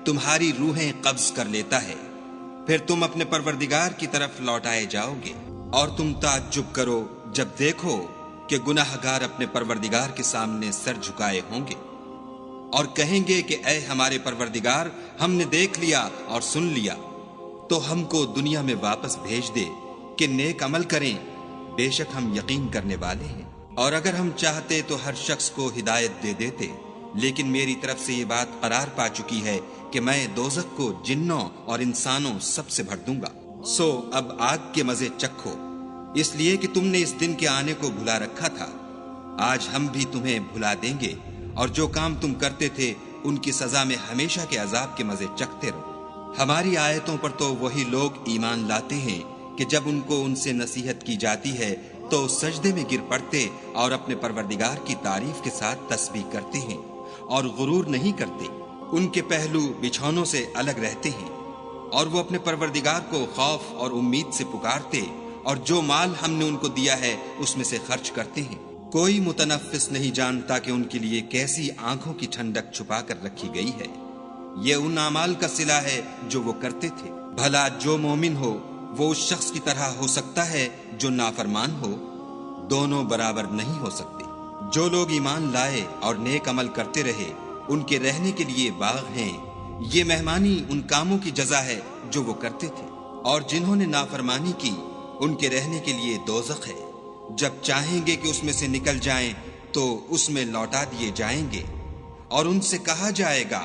تمہاری روحیں قبض کر لیتا ہے، پھر تم اپنے پروردگار کی طرف لوٹائے جاؤ گے، اور تم تعجب کرو جب دیکھو کہ گناہگار اپنے پروردگار کے سامنے سر جھکائے ہوں گے اور کہیں گے کہ اے ہمارے پروردگار، ہم نے دیکھ لیا اور سن لیا، تو ہم کو دنیا میں واپس بھیج دے کہ نیک عمل کریں، بے شک ہم یقین کرنے والے ہیں۔ اور اگر ہم چاہتے تو ہر شخص کو ہدایت دے دیتے، لیکن میری طرف سے یہ بات قرار پا چکی ہے کہ میں دوزخ کو جنوں اور انسانوں سب سے بھر دوں گا۔ سو اب آگ کے مزے چکھو، اس لیے کہ تم نے اس دن کے آنے کو بھلا رکھا تھا۔ آج ہم بھی تمہیں بھلا دیں گے، اور جو کام تم کرتے تھے ان کی سزا میں ہمیشہ کے عذاب کے مزے چکھتے رہو۔ ہماری آیتوں پر تو وہی لوگ ایمان لاتے ہیں کہ جب ان کو ان سے نصیحت کی جاتی ہے تو سجدے میں گر پڑتے اور اپنے پروردگار کی تعریف کے ساتھ تسبیح کرتے ہیں اور غرور نہیں کرتے۔ ان کے پہلو بچھونوں سے الگ رہتے ہیں، اور وہ اپنے پروردگار کو خوف اور امید سے پکارتے، اور جو مال ہم نے ان کو دیا ہے اس میں سے خرچ کرتے ہیں۔ کوئی متنفس نہیں جانتا کہ ان کے لیے کیسی آنکھوں کی ٹھنڈک چھپا کر رکھی گئی ہے۔ یہ ان اعمال کا صلہ ہے جو وہ کرتے تھے۔ بھلا جو مومن ہو وہ اس شخص کی طرح ہو سکتا ہے جو نافرمان ہو؟ دونوں برابر نہیں ہو سکتے۔ جو لوگ ایمان لائے اور نیک عمل کرتے رہے ان کے رہنے کے لیے باغ ہیں، یہ مہمانی ان کاموں کی جزا ہے جو وہ کرتے تھے۔ اور جنہوں نے نافرمانی کی ان کے رہنے کے لیے دوزخ ہے، جب چاہیں گے کہ اس میں سے نکل جائیں تو اس میں لوٹا دیے جائیں گے، اور ان سے کہا جائے گا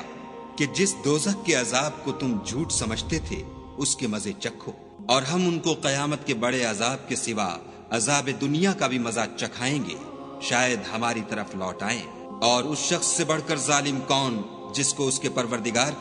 کہ جس دوزخ کے عذاب کو تم جھوٹ سمجھتے تھے اس کے مزے چکھو، اور ہم ان کو قیامت کے بڑے عذاب کے سوا عذاب دنیا کا بھی مزہ چکھائیں گے، شاید ہماری طرف لوٹ آئیں۔ اور اس شخص سے بڑھ کر ظالم کون جس کو اس کے پروردگار کی